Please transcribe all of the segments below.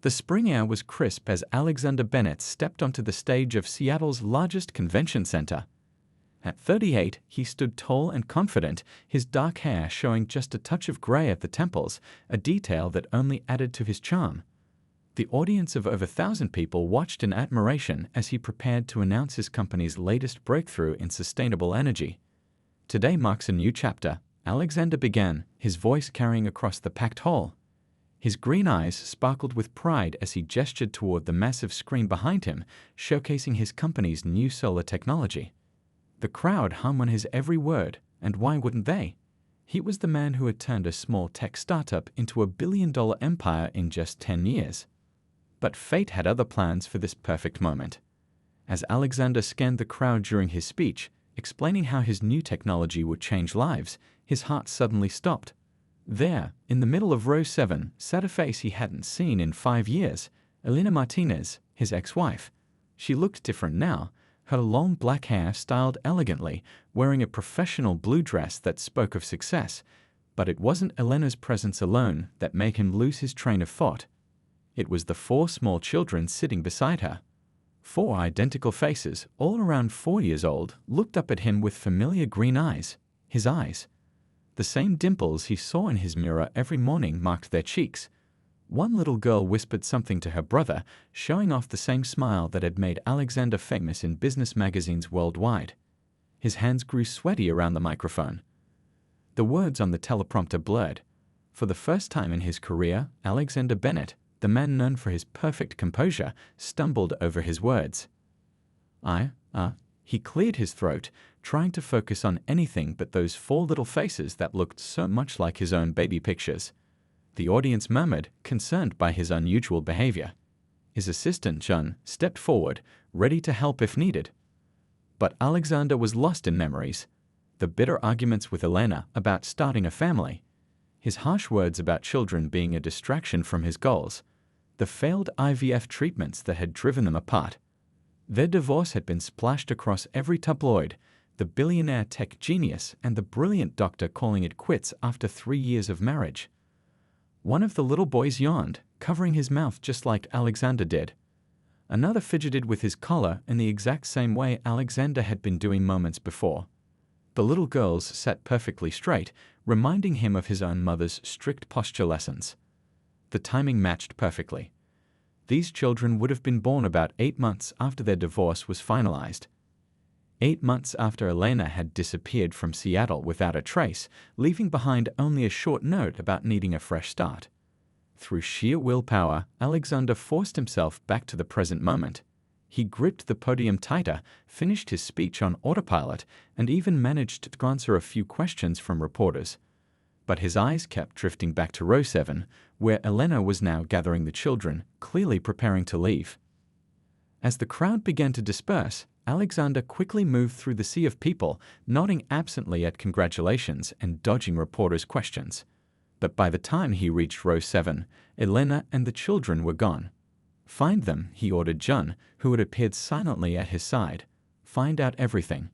The spring air was crisp as Alexander Bennett stepped onto the stage of Seattle's largest convention center. At 38, he stood tall and confident, his dark hair showing just a touch of gray at the temples, a detail that only added to his charm. The audience of over 1,000 people watched in admiration as he prepared to announce his company's latest breakthrough in sustainable energy. Today marks a new chapter, Alexander began, his voice carrying across the packed hall. His green eyes sparkled with pride as he gestured toward the massive screen behind him, showcasing his company's new solar technology. The crowd hummed on his every word, and why wouldn't they? He was the man who had turned a small tech startup into a billion-dollar empire in just 10 years. But fate had other plans for this perfect moment. As Alexander scanned the crowd during his speech, explaining how his new technology would change lives, his heart suddenly stopped. There, in the middle of row 7, sat a face he hadn't seen in 5 years, Elena Martinez, his ex-wife. She looked different now, her long black hair styled elegantly, wearing a professional blue dress that spoke of success. But it wasn't Elena's presence alone that made him lose his train of thought. It was the 4 small children sitting beside her. 4 identical faces, all around 4 years old, looked up at him with familiar green eyes. His eyes. The same dimples he saw in his mirror every morning marked their cheeks. One little girl whispered something to her brother, showing off the same smile that had made Alexander famous in business magazines worldwide. His hands grew sweaty around the microphone. The words on the teleprompter blurred. For the first time in his career, Alexander Bennett, the man known for his perfect composure, stumbled over his words. He cleared his throat, trying to focus on anything but those 4 little faces that looked so much like his own baby pictures. The audience murmured, concerned by his unusual behavior. His assistant, John, stepped forward, ready to help if needed. But Alexander was lost in memories. The bitter arguments with Elena about starting a family. His harsh words about children being a distraction from his goals. The failed IVF treatments that had driven them apart. Their divorce had been splashed across every tabloid, the billionaire tech genius and the brilliant doctor calling it quits after 3 years of marriage. One of the little boys yawned, covering his mouth just like Alexander did. Another fidgeted with his collar in the exact same way Alexander had been doing moments before. The little girls sat perfectly straight, reminding him of his own mother's strict posture lessons. The timing matched perfectly. These children would have been born about 8 months after their divorce was finalized. 8 months after Elena had disappeared from Seattle without a trace, leaving behind only a short note about needing a fresh start. Through sheer willpower, Alexander forced himself back to the present moment. He gripped the podium tighter, finished his speech on autopilot, and even managed to answer a few questions from reporters. But his eyes kept drifting back to row 7, where Elena was now gathering the children, clearly preparing to leave. As the crowd began to disperse, Alexander quickly moved through the sea of people, nodding absently at congratulations and dodging reporters' questions. But by the time he reached row 7, Elena and the children were gone. "Find them," he ordered John, who had appeared silently at his side. "Find out everything."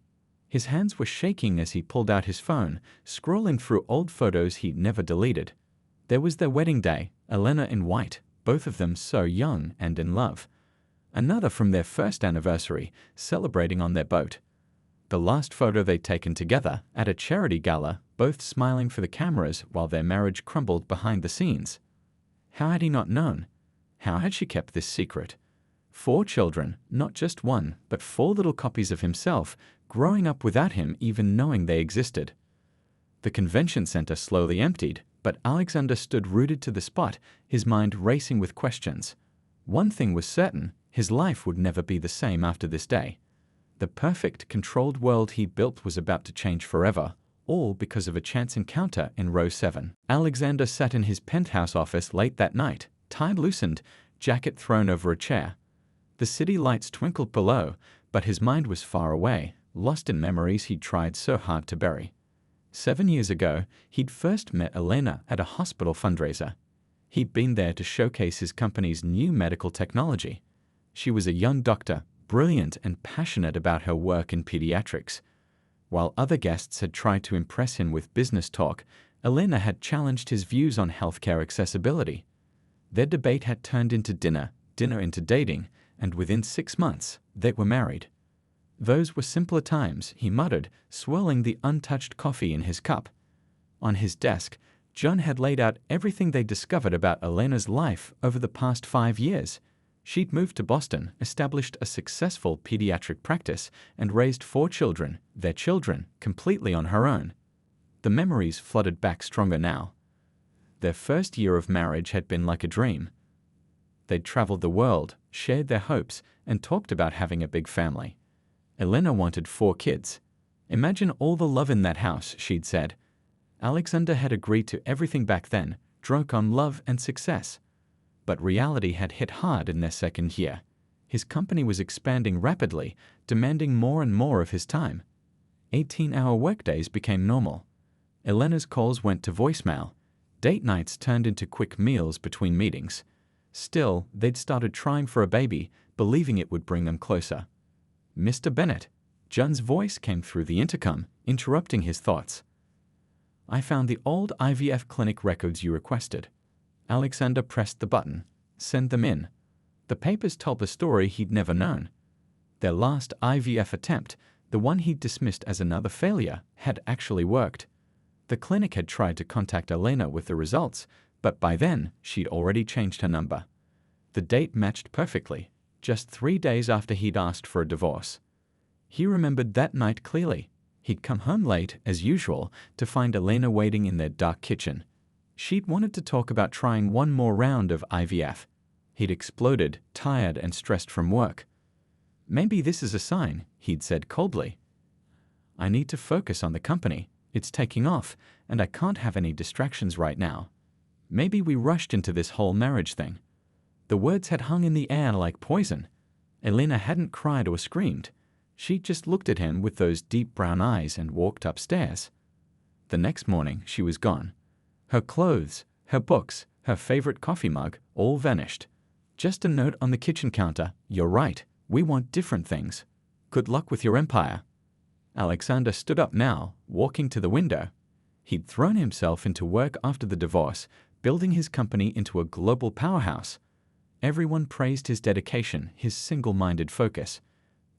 His hands were shaking as he pulled out his phone, scrolling through old photos he'd never deleted. There was their wedding day, Elena in white, both of them so young and in love. Another from their first anniversary, celebrating on their boat. The last photo they'd taken together, at a charity gala, both smiling for the cameras while their marriage crumbled behind the scenes. How had he not known? How had she kept this secret? 4 children, not just one, but 4 little copies of himself, growing up without him even knowing they existed. The convention center slowly emptied, but Alexander stood rooted to the spot, his mind racing with questions. One thing was certain, his life would never be the same after this day. The perfect, controlled world he built was about to change forever, all because of a chance encounter in row 7. Alexander sat in his penthouse office late that night, tie loosened, jacket thrown over a chair. The city lights twinkled below, but his mind was far away, lost in memories he'd tried so hard to bury. 7 years ago, he'd first met Elena at a hospital fundraiser. He'd been there to showcase his company's new medical technology. She was a young doctor, brilliant and passionate about her work in pediatrics. While other guests had tried to impress him with business talk, Elena had challenged his views on healthcare accessibility. Their debate had turned into dinner, dinner into dating, and within 6 months, they were married. Those were simpler times, he muttered, swirling the untouched coffee in his cup. On his desk, John had laid out everything they discovered about Elena's life over the past 5 years. She'd moved to Boston, established a successful pediatric practice, and raised 4 children, their children, completely on her own. The memories flooded back stronger now. Their first year of marriage had been like a dream. They'd traveled the world, shared their hopes, and talked about having a big family. Elena wanted 4 kids. Imagine all the love in that house, she'd said. Alexander had agreed to everything back then, drunk on love and success. But reality had hit hard in their second year. His company was expanding rapidly, demanding more and more of his time. 18-hour workdays became normal. Elena's calls went to voicemail. Date nights turned into quick meals between meetings. Still, they'd started trying for a baby, believing it would bring them closer. "Mr. Bennett," John's voice came through the intercom, interrupting his thoughts. "I found the old IVF clinic records you requested." Alexander pressed the button. "Send them in." The papers told a story he'd never known. Their last IVF attempt, the one he'd dismissed as another failure, had actually worked. The clinic had tried to contact Elena with the results, but by then she'd already changed her number. The date matched perfectly, just 3 days after he'd asked for a divorce. He remembered that night clearly. He'd come home late, as usual, to find Elena waiting in their dark kitchen. She'd wanted to talk about trying one more round of IVF. He'd exploded, tired and stressed from work. "Maybe this is a sign," he'd said coldly. "I need to focus on the company. It's taking off, and I can't have any distractions right now. Maybe we rushed into this whole marriage thing." The words had hung in the air like poison. Elena hadn't cried or screamed. She just looked at him with those deep brown eyes and walked upstairs. The next morning, she was gone. Her clothes, her books, her favorite coffee mug, all vanished. Just a note on the kitchen counter: "You're right, we want different things. Good luck with your empire." Alexander stood up now, walking to the window. He'd thrown himself into work after the divorce, building his company into a global powerhouse. Everyone praised his dedication, his single-minded focus.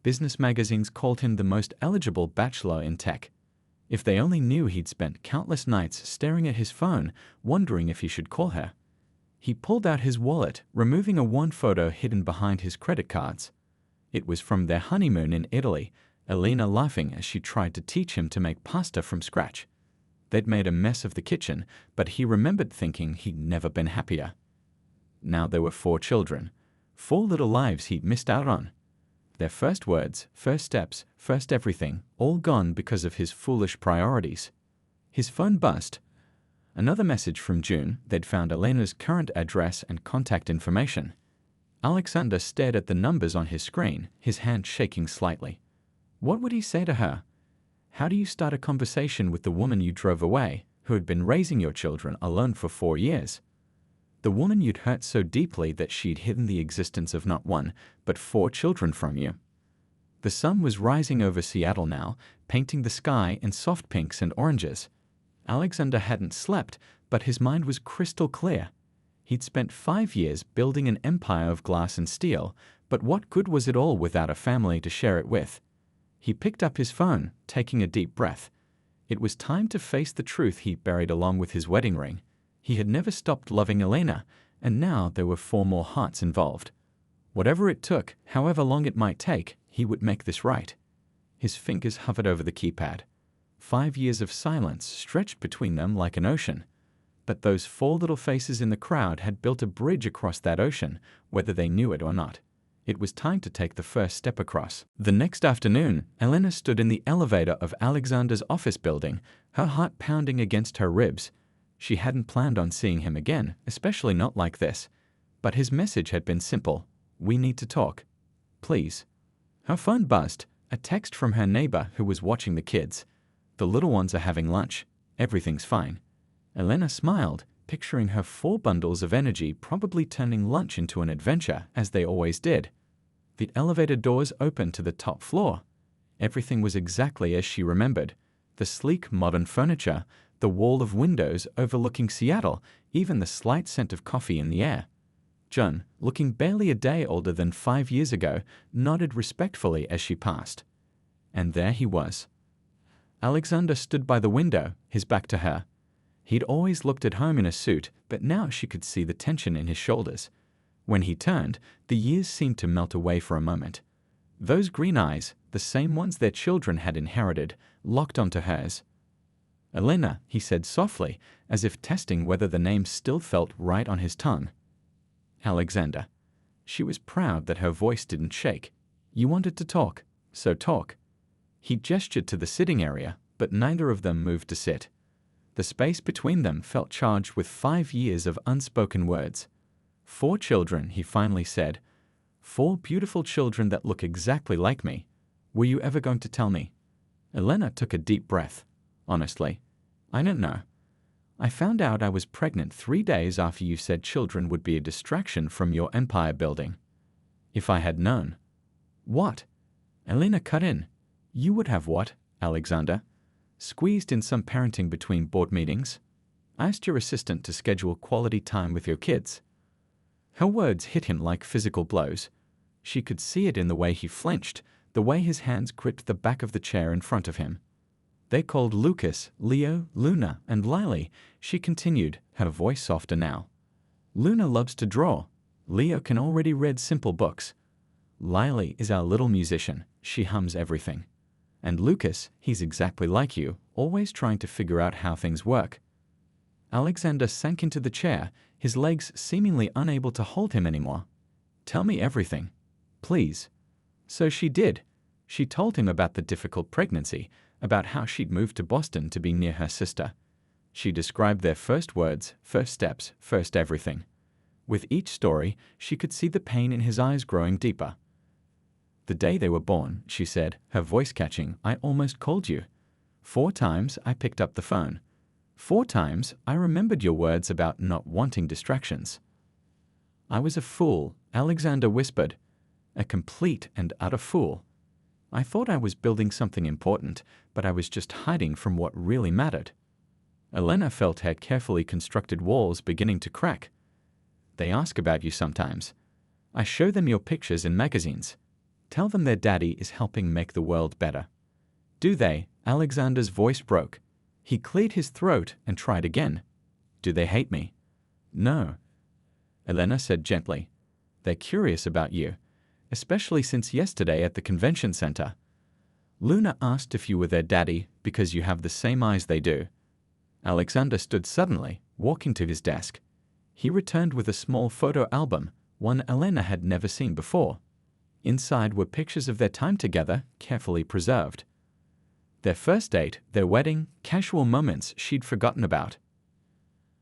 Business magazines called him the most eligible bachelor in tech. If they only knew he'd spent countless nights staring at his phone, wondering if he should call her. He pulled out his wallet, removing a worn photo hidden behind his credit cards. It was from their honeymoon in Italy, Elena laughing as she tried to teach him to make pasta from scratch. They'd made a mess of the kitchen, but he remembered thinking he'd never been happier. Now there were 4 children, 4 little lives he'd missed out on. Their first words, first steps, first everything, all gone because of his foolish priorities. His phone buzzed. Another message from June. They'd found Elena's current address and contact information. Alexander stared at the numbers on his screen, his hand shaking slightly. What would he say to her? How do you start a conversation with the woman you drove away, who had been raising your children alone for 4 years? The woman you'd hurt so deeply that she'd hidden the existence of not 1, but 4 children from you. The sun was rising over Seattle now, painting the sky in soft pinks and oranges. Alexander hadn't slept, but his mind was crystal clear. He'd spent 5 years building an empire of glass and steel, but what good was it all without a family to share it with? He picked up his phone, taking a deep breath. It was time to face the truth he buried along with his wedding ring. He had never stopped loving Elena, and now there were 4 more hearts involved. Whatever it took, however long it might take, he would make this right. His fingers hovered over the keypad. 5 years of silence stretched between them like an ocean. But those 4 little faces in the crowd had built a bridge across that ocean, whether they knew it or not. It was time to take the first step across. The next afternoon, Elena stood in the elevator of Alexander's office building, her heart pounding against her ribs. She hadn't planned on seeing him again, especially not like this. But his message had been simple: "We need to talk. Please." Her phone buzzed, a text from her neighbor who was watching the kids. "The little ones are having lunch. Everything's fine." Elena smiled, picturing her 4 bundles of energy probably turning lunch into an adventure, as they always did. The elevator doors opened to the top floor. Everything was exactly as she remembered. The sleek modern furniture, the wall of windows overlooking Seattle, even the slight scent of coffee in the air. Jun, looking barely a day older than 5 years ago, nodded respectfully as she passed. And there he was. Alexander stood by the window, his back to her. He'd always looked at home in a suit, but now she could see the tension in his shoulders. When he turned, the years seemed to melt away for a moment. Those green eyes, the same ones their children had inherited, locked onto hers. "Elena," he said softly, as if testing whether the name still felt right on his tongue. "Alexander." She was proud that her voice didn't shake. "You wanted to talk, so talk." He gestured to the sitting area, but neither of them moved to sit. The space between them felt charged with 5 years of unspoken words. 4 children, he finally said. 4 beautiful children that look exactly like me. Were you ever going to tell me? Elena took a deep breath. Honestly, I don't know. I found out I was pregnant 3 days after you said children would be a distraction from your empire building. If I had known. What? Elena cut in. You would have what, Alexander? Squeezed in some parenting between board meetings? Asked your assistant to schedule quality time with your kids? Her words hit him like physical blows. She could see it in the way he flinched, the way his hands gripped the back of the chair in front of him. They called Lucas, Leo, Luna, and Lily, she continued, her voice softer now. Luna loves to draw. Leo can already read simple books. Lily is our little musician. She hums everything. And Lucas, he's exactly like you, always trying to figure out how things work. Alexander sank into the chair, his legs seemingly unable to hold him anymore. Tell me everything. Please. So she did. She told him about the difficult pregnancy, about how she'd moved to Boston to be near her sister. She described their first words, first steps, first everything. With each story, she could see the pain in his eyes growing deeper. The day they were born, she said, her voice catching, I almost called you. 4 times I picked up the phone. 4 times I remembered your words about not wanting distractions. I was a fool, Alexander whispered. A complete and utter fool. I thought I was building something important, but I was just hiding from what really mattered. Elena felt her carefully constructed walls beginning to crack. They ask about you sometimes. I show them your pictures in magazines. Tell them their daddy is helping make the world better. Do they? Alexander's voice broke. He cleared his throat and tried again. Do they hate me? No. Elena said gently. They're curious about you, especially since yesterday at the convention center. Luna asked if you were their daddy because you have the same eyes they do. Alexander stood suddenly, walking to his desk. He returned with a small photo album, one Elena had never seen before. Inside were pictures of their time together, carefully preserved. Their first date, their wedding, casual moments she'd forgotten about.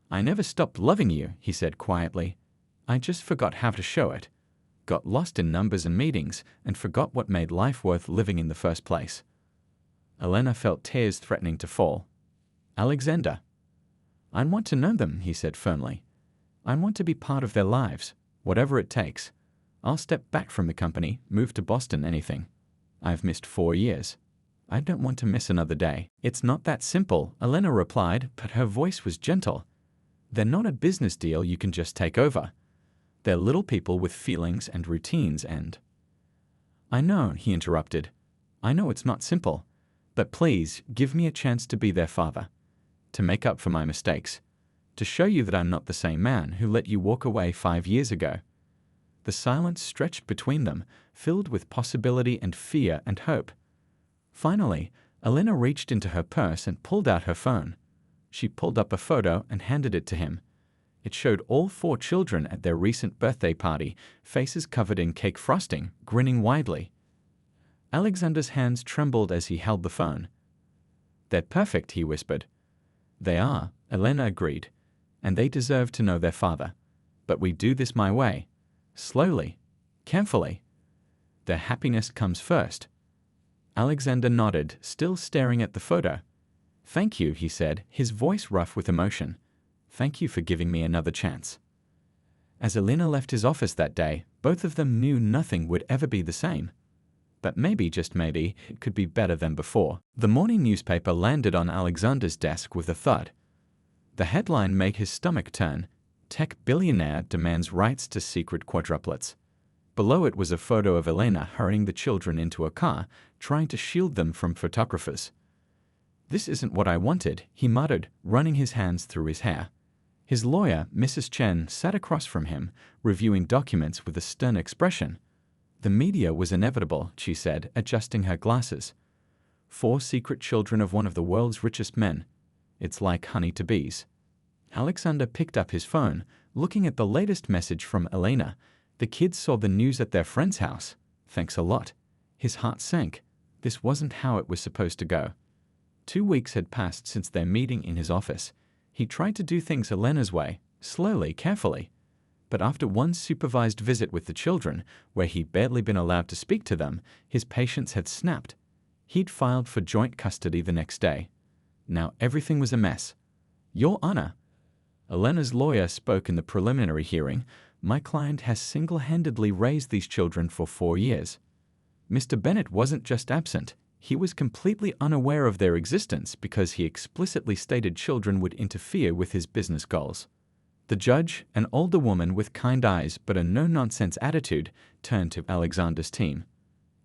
I never stopped loving you, he said quietly. I just forgot how to show it. Got lost in numbers and meetings, and forgot what made life worth living in the first place. Elena felt tears threatening to fall. Alexander. I want to know them, he said firmly. I want to be part of their lives, whatever it takes. I'll step back from the company, move to Boston, anything. I've missed 4 years. I don't want to miss another day. It's not that simple, Elena replied, but her voice was gentle. They're not a business deal you can just take over. They're little people with feelings and routines and... I know, he interrupted. I know it's not simple. But please, give me a chance to be their father. To make up for my mistakes. To show you that I'm not the same man who let you walk away 5 years ago. The silence stretched between them, filled with possibility and fear and hope. Finally, Elena reached into her purse and pulled out her phone. She pulled up a photo and handed it to him. It showed all 4 children at their recent birthday party, faces covered in cake frosting, grinning widely. Alexander's hands trembled as he held the phone. They're perfect, he whispered. They are, Elena agreed, and they deserve to know their father. But we do this my way. Slowly, carefully. Their happiness comes first. Alexander nodded, still staring at the photo. Thank you, he said, his voice rough with emotion. Thank you for giving me another chance. As Elena left his office that day, both of them knew nothing would ever be the same. But maybe, just maybe, it could be better than before. The morning newspaper landed on Alexander's desk with a thud. The headline made his stomach turn. Tech billionaire demands rights to secret quadruplets. Below it was a photo of Elena hurrying the children into a car, trying to shield them from photographers. "This isn't what I wanted," he muttered, running his hands through his hair. His lawyer, Mrs. Chen, sat across from him, reviewing documents with a stern expression. "The media was inevitable," she said, adjusting her glasses. "4 secret children of one of the world's richest men. It's like honey to bees." Alexander picked up his phone, looking at the latest message from Elena. "The kids saw the news at their friend's house. Thanks a lot." His heart sank. This wasn't how it was supposed to go. 2 weeks had passed since their meeting in his office. He tried to do things Elena's way, slowly, carefully. But after one supervised visit with the children, where he'd barely been allowed to speak to them, his patience had snapped. He'd filed for joint custody the next day. Now everything was a mess. "Your Honor," Elena's lawyer spoke in the preliminary hearing, "my client has single-handedly raised these children for 4 years. Mr. Bennett wasn't just absent. He was completely unaware of their existence because he explicitly stated children would interfere with his business goals." The judge, an older woman with kind eyes but a no-nonsense attitude, turned to Alexander's team.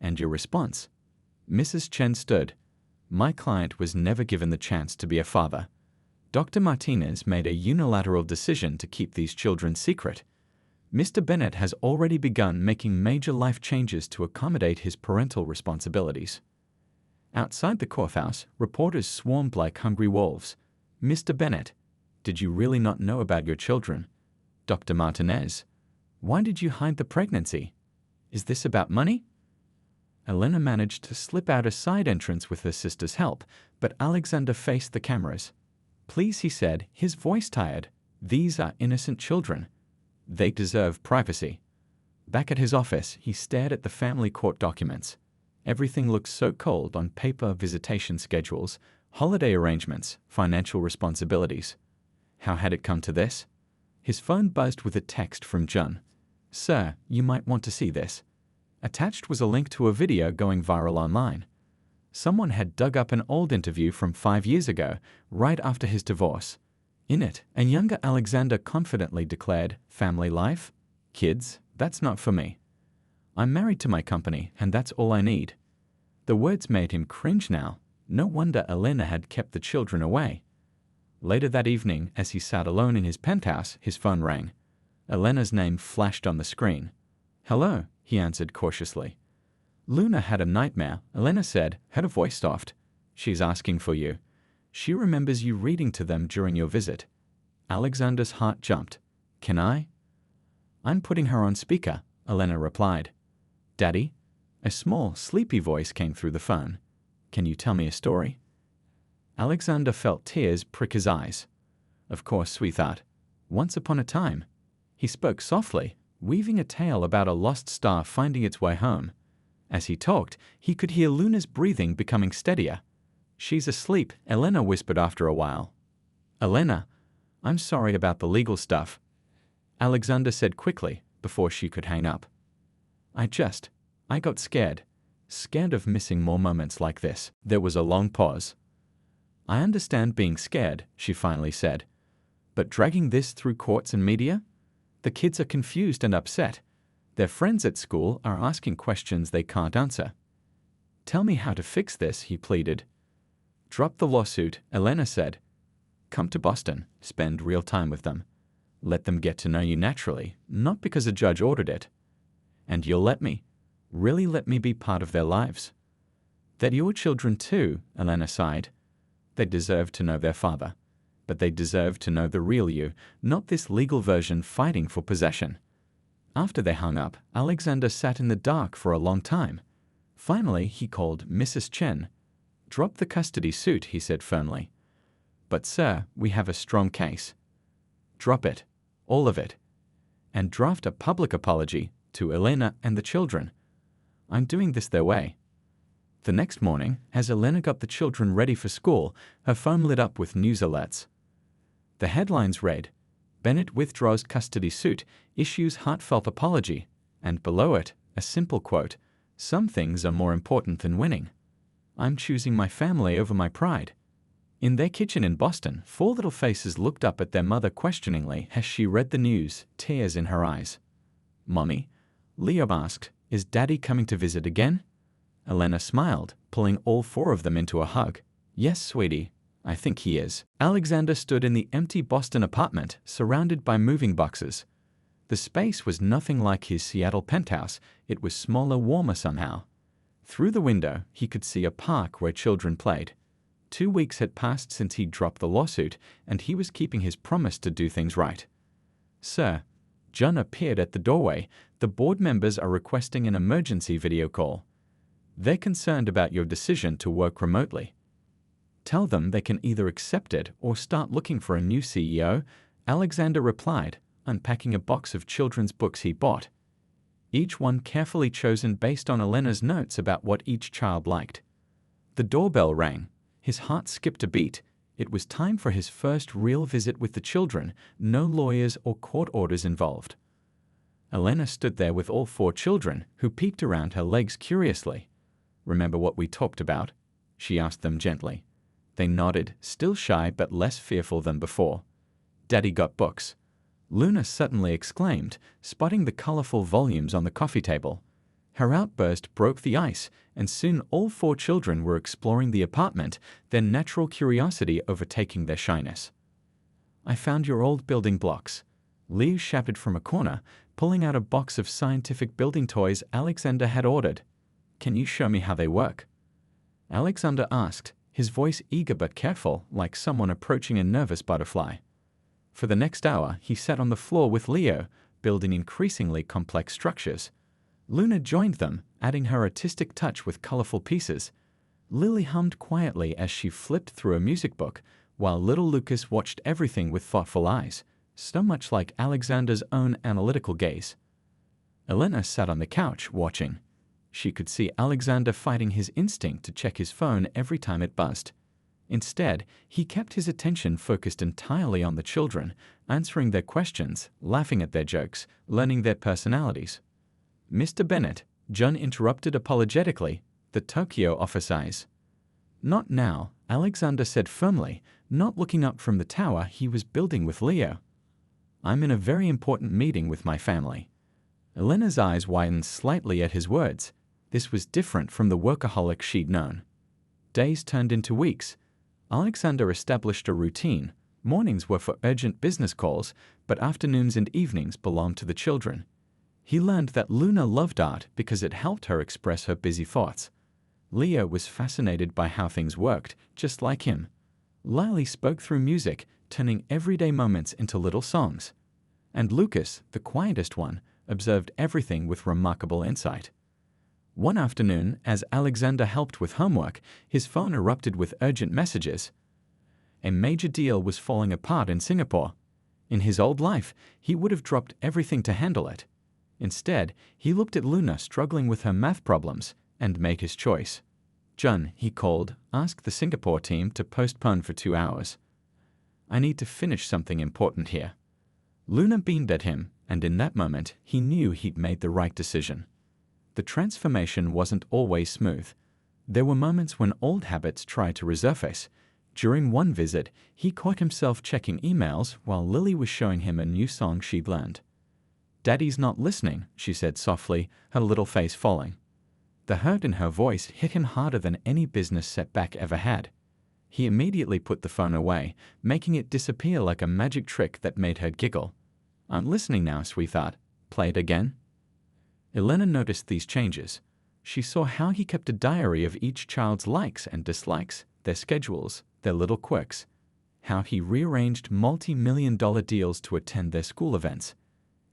"And your response?" Mrs. Chen stood. "My client was never given the chance to be a father. Dr. Martinez made a unilateral decision to keep these children secret. Mr. Bennett has already begun making major life changes to accommodate his parental responsibilities." Outside the courthouse, reporters swarmed like hungry wolves. "Mr. Bennett, did you really not know about your children? Dr. Martinez, why did you hide the pregnancy? Is this about money?" Elena managed to slip out a side entrance with her sister's help, but Alexander faced the cameras. "Please," he said, his voice tired. "These are innocent children. They deserve privacy." Back at his office, he stared at the family court documents. Everything looked so cold on paper: visitation schedules, holiday arrangements, financial responsibilities. How had it come to this? His phone buzzed with a text from Jun. "Sir, you might want to see this." Attached was a link to a video going viral online. Someone had dug up an old interview from 5 years ago, right after his divorce. In it, a younger Alexander confidently declared, "Family life? Kids? That's not for me. I'm married to my company, and that's all I need." The words made him cringe now. No wonder Elena had kept the children away. Later that evening, as he sat alone in his penthouse, his phone rang. Elena's name flashed on the screen. "Hello," he answered cautiously. "Luna had a nightmare," Elena said, her voice soft. "She's asking for you. She remembers you reading to them during your visit." Alexander's heart jumped. "Can I?" "I'm putting her on speaker," Elena replied. "Daddy?" A small, sleepy voice came through the phone. "Can you tell me a story?" Alexander felt tears prick his eyes. "Of course, sweetheart. Once upon a time." He spoke softly, weaving a tale about a lost star finding its way home. As he talked, he could hear Luna's breathing becoming steadier. "She's asleep," Elena whispered after a while. "Elena, I'm sorry about the legal stuff," Alexander said quickly before she could hang up. I got scared. Scared of missing more moments like this." There was a long pause. "I understand being scared," she finally said. "But dragging this through courts and media? The kids are confused and upset. Their friends at school are asking questions they can't answer. Tell me how to fix this," he pleaded. "Drop the lawsuit," Elena said. "Come to Boston, spend real time with them. Let them get to know you naturally, not because a judge ordered it. And you'll let me, really let me be part of their lives." "They're your children too," Elena sighed. "They deserve to know their father. But they deserve to know the real you, not this legal version fighting for possession." After they hung up, Alexander sat in the dark for a long time. Finally, he called Mrs. Chen. "Drop the custody suit," he said firmly. "But sir, we have a strong case." "Drop it. All of it. And draft a public apology to Elena and the children. I'm doing this their way." The next morning, as Elena got the children ready for school, her phone lit up with news alerts. The headlines read, "Bennett withdraws custody suit, issues heartfelt apology," and below it, a simple quote, "Some things are more important than winning. I'm choosing my family over my pride." In their kitchen in Boston, four little faces looked up at their mother questioningly as she read the news, tears in her eyes. "Mommy," Leo asked, "is Daddy coming to visit again?" Elena smiled, pulling all four of them into a hug. "Yes, sweetie, I think he is." Alexander stood in the empty Boston apartment, surrounded by moving boxes. The space was nothing like his Seattle penthouse. It was smaller, warmer somehow. Through the window, he could see a park where children played. 2 weeks had passed since he dropped the lawsuit, and he was keeping his promise to do things right. "Sir," John appeared at the doorway, "the board members are requesting an emergency video call. They're concerned about your decision to work remotely. Tell them they can either accept it or start looking for a new CEO," Alexander replied, unpacking a box of children's books he bought. Each one carefully chosen based on Elena's notes about what each child liked. The doorbell rang. His heart skipped a beat. It was time for his first real visit with the children, no lawyers or court orders involved. Elena stood there with all four children, who peeked around her legs curiously. "Remember what we talked about?" she asked them gently. They nodded, still shy but less fearful than before. "Daddy got books," Luna suddenly exclaimed, spotting the colorful volumes on the coffee table. Her outburst broke the ice, and soon all four children were exploring the apartment, their natural curiosity overtaking their shyness. "I found your old building blocks," Leo shouted from a corner, pulling out a box of scientific building toys Alexander had ordered. "Can you show me how they work?" Alexander asked, his voice eager but careful, like someone approaching a nervous butterfly. For the next hour, he sat on the floor with Leo, building increasingly complex structures. Luna joined them, adding her artistic touch with colorful pieces. Lily hummed quietly as she flipped through a music book, while little Lucas watched everything with thoughtful eyes, so much like Alexander's own analytical gaze. Elena sat on the couch, watching. She could see Alexander fighting his instinct to check his phone every time it buzzed. Instead, he kept his attention focused entirely on the children, answering their questions, laughing at their jokes, learning their personalities. "Mr. Bennett," John interrupted apologetically, the Tokyo office eyes. "Not now," Alexander said firmly, not looking up from the tower he was building with Leo. "I'm in a very important meeting with my family." Elena's eyes widened slightly at his words. This was different from the workaholic she'd known. Days turned into weeks. Alexander established a routine. Mornings were for urgent business calls, but afternoons and evenings belonged to the children. He learned that Luna loved art because it helped her express her busy thoughts. Leo was fascinated by how things worked, just like him. Lily spoke through music, turning everyday moments into little songs. And Lucas, the quietest one, observed everything with remarkable insight. One afternoon, as Alexander helped with homework, his phone erupted with urgent messages. A major deal was falling apart in Singapore. In his old life, he would have dropped everything to handle it. Instead, he looked at Luna struggling with her math problems and made his choice. "John," he called, asked the Singapore team to postpone for 2 hours. "I need to finish something important here." Luna beamed at him, and in that moment, he knew he'd made the right decision. The transformation wasn't always smooth. There were moments when old habits tried to resurface. During one visit, he caught himself checking emails while Lily was showing him a new song she'd learned. "Daddy's not listening," she said softly, her little face falling. The hurt in her voice hit him harder than any business setback ever had. He immediately put the phone away, making it disappear like a magic trick that made her giggle. "I'm listening now, sweetheart. Play it again." Elena noticed these changes. She saw how he kept a diary of each child's likes and dislikes, their schedules, their little quirks. How he rearranged multi-million-dollar deals to attend their school events.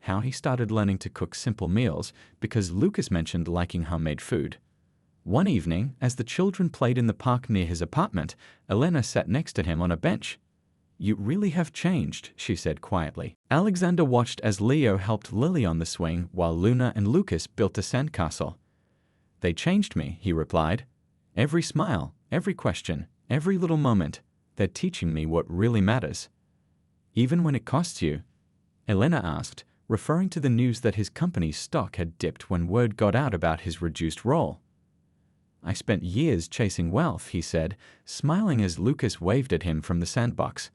How he started learning to cook simple meals because Lucas mentioned liking homemade food. One evening, as the children played in the park near his apartment, Elena sat next to him on a bench. "You really have changed," she said quietly. Alexander watched as Leo helped Lily on the swing while Luna and Lucas built a sandcastle. "They changed me," he replied. "Every smile, every question, every little moment, they're teaching me what really matters." "Even when it costs you?" Elena asked, referring to the news that his company's stock had dipped when word got out about his reduced role. I spent years chasing wealth, he said, smiling as Lucas waved at him from the sandbox.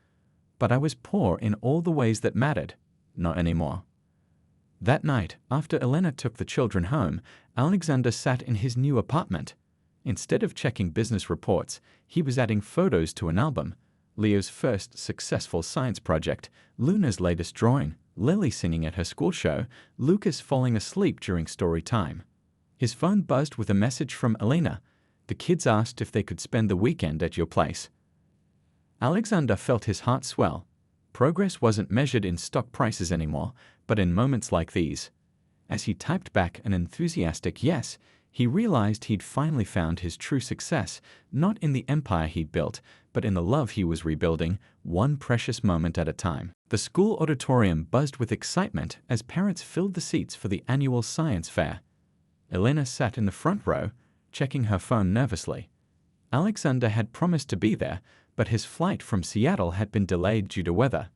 But I was poor in all the ways that mattered. Not anymore. That night, after Elena took the children home, Alexander sat in his new apartment. Instead of checking business reports, he was adding photos to an album. Leo's first successful science project, Luna's latest drawing, Lily singing at her school show, Lucas falling asleep during story time. His phone buzzed with a message from Elena. The kids asked if they could spend the weekend at your place. Alexander felt his heart swell. Progress wasn't measured in stock prices anymore, but in moments like these. As he typed back an enthusiastic yes, he realized he'd finally found his true success, not in the empire he'd built, but in the love he was rebuilding, one precious moment at a time. The school auditorium buzzed with excitement as parents filled the seats for the annual science fair. Elena sat in the front row, checking her phone nervously. Alexander had promised to be there, but his flight from Seattle had been delayed due to weather.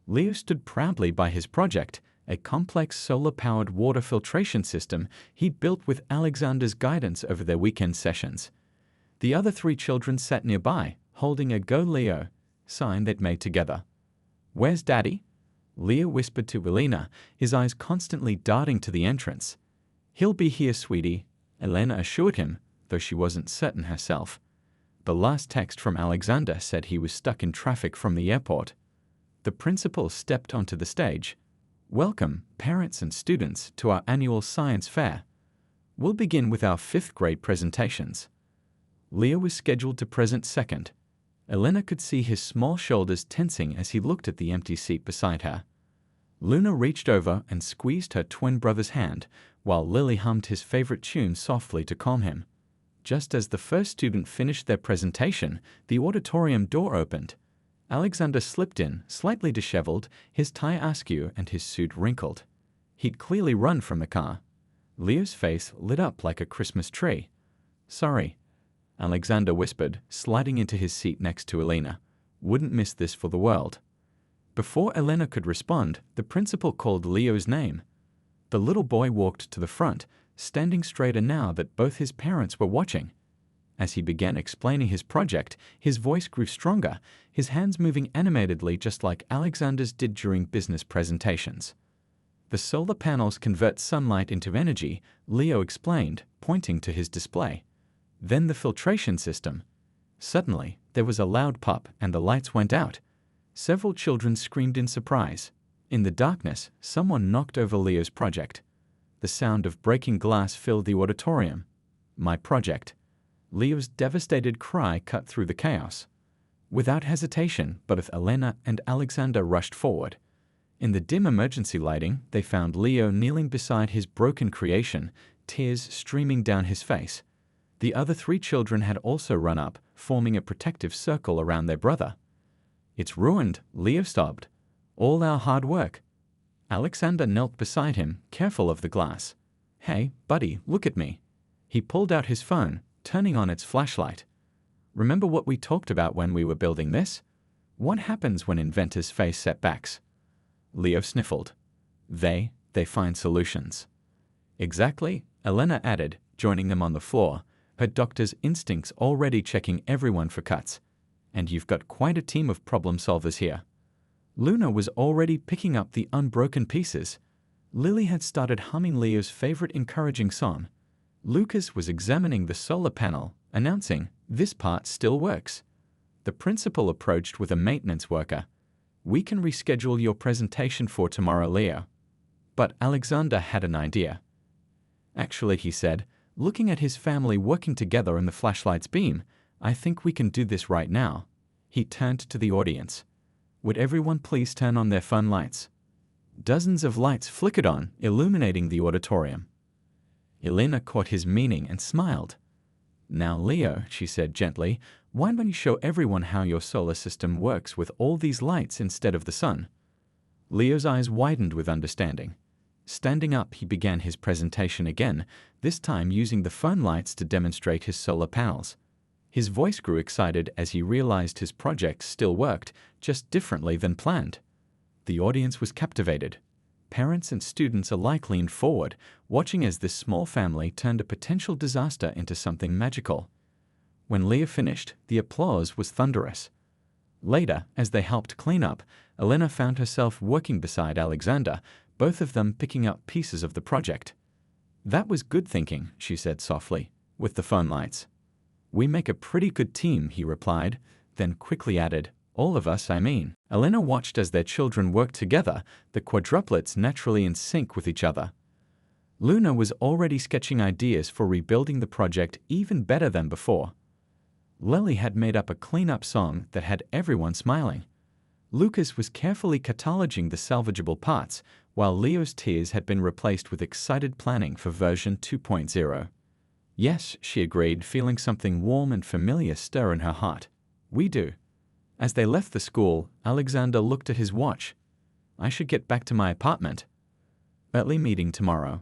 Leo stood proudly by his project, a complex solar-powered water filtration system he'd built with Alexander's guidance over their weekend sessions. The other 3 children sat nearby, holding a Go Leo sign they'd made together. "Where's Daddy?" Leo whispered to Elena, his eyes constantly darting to the entrance. "He'll be here, sweetie," Elena assured him, though she wasn't certain herself. The last text from Alexander said he was stuck in traffic from the airport. The principal stepped onto the stage. "Welcome, parents and students, to our annual science fair. We'll begin with our 5th grade presentations." Leo was scheduled to present second. Elena could see his small shoulders tensing as he looked at the empty seat beside her. Luna reached over and squeezed her twin brother's hand, while Lily hummed his favorite tune softly to calm him. Just as the first student finished their presentation, the auditorium door opened. Alexander slipped in, slightly disheveled, his tie askew and his suit wrinkled. He'd clearly run from the car. Leo's face lit up like a Christmas tree. "Sorry," Alexander whispered, sliding into his seat next to Elena. "Wouldn't miss this for the world." Before Elena could respond, the principal called Leo's name. The little boy walked to the front, standing straighter now that both his parents were watching. As he began explaining his project, his voice grew stronger, his hands moving animatedly just like Alexander's did during business presentations. "The solar panels convert sunlight into energy," Leo explained, pointing to his display. "Then the filtration system." Suddenly, there was a loud pop and the lights went out. Several children screamed in surprise. In the darkness, someone knocked over Leo's project. The sound of breaking glass filled the auditorium. "My project." Leo's devastated cry cut through the chaos. Without hesitation, both Elena and Alexander rushed forward. In the dim emergency lighting, they found Leo kneeling beside his broken creation, tears streaming down his face. The other 3 children had also run up, forming a protective circle around their brother. "It's ruined," Leo sobbed. "All our hard work." Alexander knelt beside him, careful of the glass. "Hey, buddy, look at me." He pulled out his phone, turning on its flashlight. "Remember what we talked about when we were building this? What happens when inventors face setbacks?" Leo sniffled. They find solutions." "Exactly," Elena added, joining them on the floor, her doctor's instincts already checking everyone for cuts. "And you've got quite a team of problem solvers here." Luna was already picking up the unbroken pieces. Lily had started humming Leo's favorite encouraging song. Lucas was examining the solar panel, announcing, "This part still works." The principal approached with a maintenance worker. "We can reschedule your presentation for tomorrow, Leo." But Alexander had an idea. "Actually," he said, looking at his family working together in the flashlight's beam, "I think we can do this right now." He turned to the audience. "Would everyone please turn on their phone lights?" Dozens of lights flickered on, illuminating the auditorium. Elena caught his meaning and smiled. "Now, Leo," she said gently, "why don't you show everyone how your solar system works with all these lights instead of the sun?" Leo's eyes widened with understanding. Standing up, he began his presentation again, this time using the phone lights to demonstrate his solar panels. His voice grew excited as he realized his project still worked, just differently than planned. The audience was captivated. Parents and students alike leaned forward, watching as this small family turned a potential disaster into something magical. When Leah finished, the applause was thunderous. Later, as they helped clean up, Elena found herself working beside Alexander, both of them picking up pieces of the project. "That was good thinking," she said softly, with the phone lights. "We make a pretty good team," he replied, then quickly added, "All of us, I mean." Elena watched as their children worked together, the quadruplets naturally in sync with each other. Luna was already sketching ideas for rebuilding the project even better than before. Lily had made up a clean-up song that had everyone smiling. Lucas was carefully cataloging the salvageable parts, while Leo's tears had been replaced with excited planning for version 2.0. "Yes," she agreed, feeling something warm and familiar stir in her heart. "We do." As they left the school, Alexander looked at his watch. "I should get back to my apartment." "Early meeting tomorrow."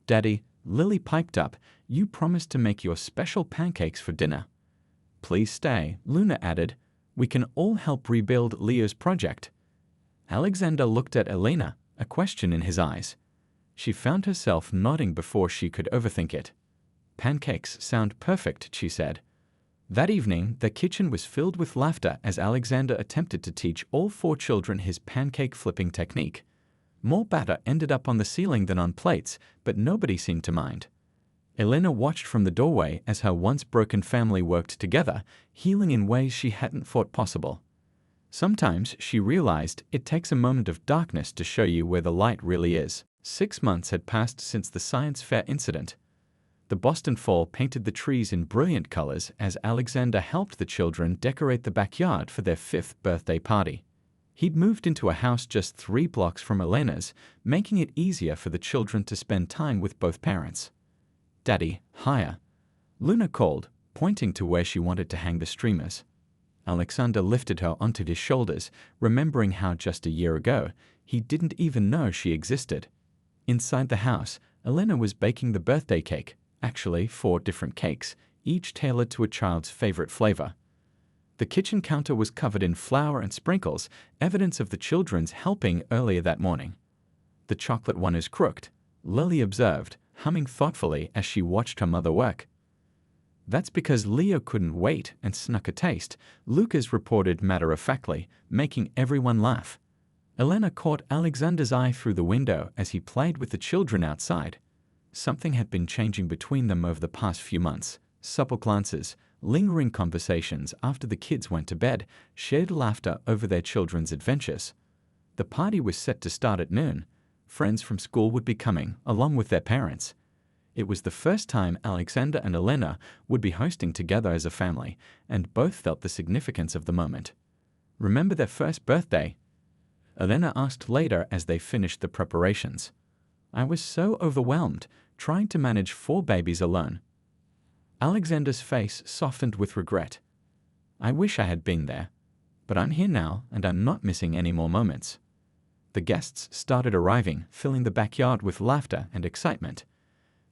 "Daddy," Lily piped up, "you promised to make your special pancakes for dinner." "Please stay," Luna added. "We can all help rebuild Leo's project." Alexander looked at Elena, a question in his eyes. She found herself nodding before she could overthink it. "Pancakes sound perfect," she said. That evening, the kitchen was filled with laughter as Alexander attempted to teach all 4 children his pancake flipping technique. More batter ended up on the ceiling than on plates, but nobody seemed to mind. Elena watched from the doorway as her once broken family worked together, healing in ways she hadn't thought possible. Sometimes, she realized, it takes a moment of darkness to show you where the light really is. 6 months had passed since the science fair incident. The Boston fall painted the trees in brilliant colors as Alexander helped the children decorate the backyard for their 5th birthday party. He'd moved into a house just 3 blocks from Elena's, making it easier for the children to spend time with both parents. "Daddy, higher," Luna called, pointing to where she wanted to hang the streamers. Alexander lifted her onto his shoulders, remembering how just a year ago, he didn't even know she existed. Inside the house, Elena was baking the birthday cake, actually 4 different cakes, each tailored to a child's favorite flavor. The kitchen counter was covered in flour and sprinkles, evidence of the children's helping earlier that morning. "The chocolate one is crooked," Lily observed, humming thoughtfully as she watched her mother work. "That's because Leo couldn't wait and snuck a taste," Lucas reported matter-of-factly, making everyone laugh. Elena caught Alexander's eye through the window as he played with the children outside. Something had been changing between them over the past few months. Supple glances, lingering conversations after the kids went to bed, shared laughter over their children's adventures. The party was set to start at noon. Friends from school would be coming, along with their parents. It was the first time Alexander and Elena would be hosting together as a family, and both felt the significance of the moment. "Remember their first birthday?" Elena asked later as they finished the preparations. "I was so overwhelmed, trying to manage 4 babies alone." Alexander's face softened with regret. "I wish I had been there. But I'm here now, and I'm not missing any more moments." The guests started arriving, filling the backyard with laughter and excitement.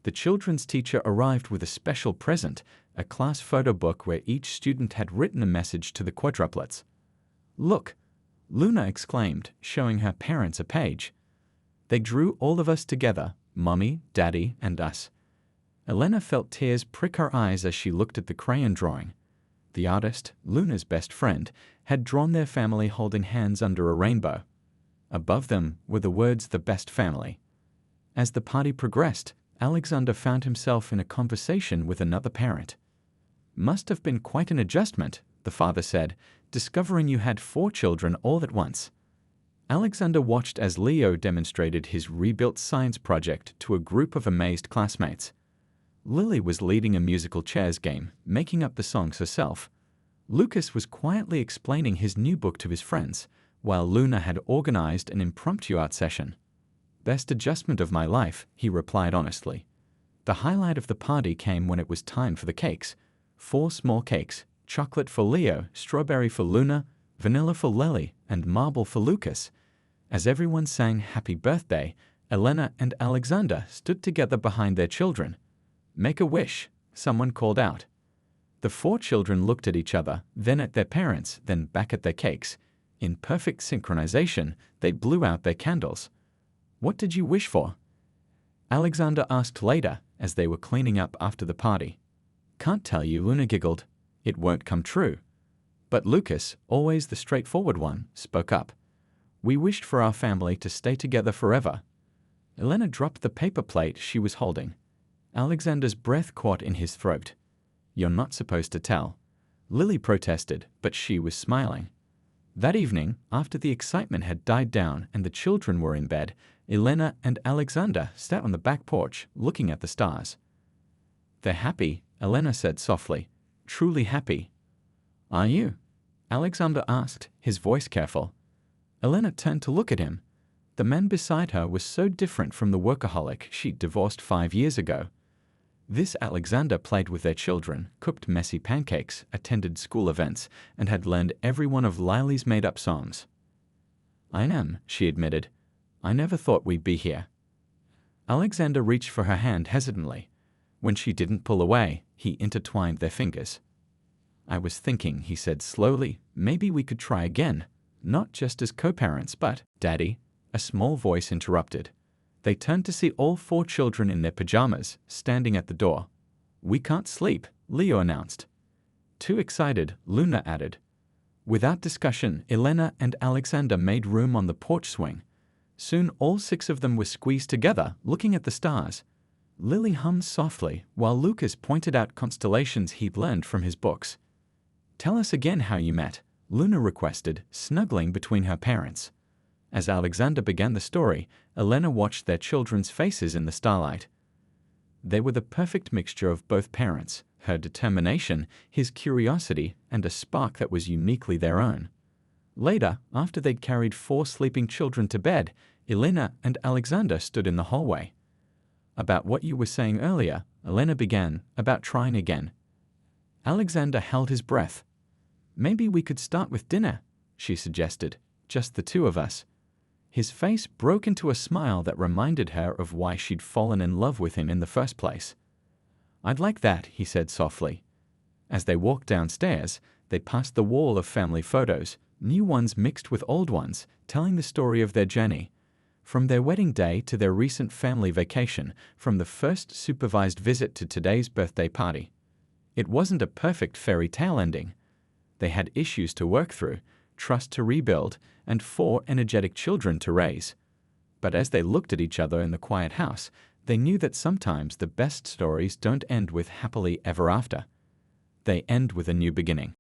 The children's teacher arrived with a special present, a class photo book where each student had written a message to the quadruplets. "Look," Luna exclaimed, showing her parents a page. "They drew all of us together, Mommy, Daddy, and us." Elena felt tears prick her eyes as she looked at the crayon drawing. The artist, Luna's best friend, had drawn their family holding hands under a rainbow. Above them were the words "the best family." As the party progressed, Alexander found himself in a conversation with another parent. "Must have been quite an adjustment," the father said, "discovering you had 4 children all at once." Alexander watched as Leo demonstrated his rebuilt science project to a group of amazed classmates. Lily was leading a musical chairs game, making up the songs herself. Lucas was quietly explaining his new book to his friends, while Luna had organized an impromptu art session. "Best adjustment of my life," he replied honestly. The highlight of the party came when it was time for the cakes. 4 small cakes, chocolate for Leo, strawberry for Luna, vanilla for Lily, and marble for Lucas. As everyone sang happy birthday, Elena and Alexander stood together behind their children. "Make a wish," someone called out. The 4 children looked at each other, then at their parents, then back at their cakes. In perfect synchronization, they blew out their candles. What did you wish for? Alexander asked later as they were cleaning up after the party. Can't tell you, Luna giggled. It won't come true. But Lucas, always the straightforward one, spoke up. We wished for our family to stay together forever. Elena dropped the paper plate she was holding. Alexander's breath caught in his throat. You're not supposed to tell. Lily protested, but she was smiling. That evening, after the excitement had died down and the children were in bed, Elena and Alexander sat on the back porch looking at the stars. They're happy, Elena said softly. Truly happy. Are you? Alexander asked, his voice careful. Elena turned to look at him. The man beside her was so different from the workaholic she'd divorced 5 years ago. This Alexander played with their children, cooked messy pancakes, attended school events, and had learned every one of Lily's made-up songs. I am, she admitted. I never thought we'd be here. Alexander reached for her hand hesitantly. When she didn't pull away, he intertwined their fingers. I was thinking, he said slowly, maybe we could try again. Not just as co-parents, but, Daddy, a small voice interrupted. They turned to see all 4 children in their pajamas, standing at the door. We can't sleep, Leo announced. Too excited, Luna added. Without discussion, Elena and Alexander made room on the porch swing. Soon all 6 of them were squeezed together, looking at the stars. Lily hummed softly, while Lucas pointed out constellations he'd learned from his books. Tell us again how you met, Luna requested, snuggling between her parents. As Alexander began the story, Elena watched their children's faces in the starlight. They were the perfect mixture of both parents, her determination, his curiosity, and a spark that was uniquely their own. Later, after they'd carried 4 sleeping children to bed, Elena and Alexander stood in the hallway. About what you were saying earlier, Elena began, about trying again. Alexander held his breath. Maybe we could start with dinner, she suggested, just the 2 of us. His face broke into a smile that reminded her of why she'd fallen in love with him in the first place. I'd like that, he said softly. As they walked downstairs, they passed the wall of family photos, new ones mixed with old ones, telling the story of their journey. From their wedding day to their recent family vacation, from the first supervised visit to today's birthday party. It wasn't a perfect fairy tale ending. They had issues to work through, trust to rebuild, and 4 energetic children to raise. But as they looked at each other in the quiet house, they knew that sometimes the best stories don't end with happily ever after. They end with a new beginning.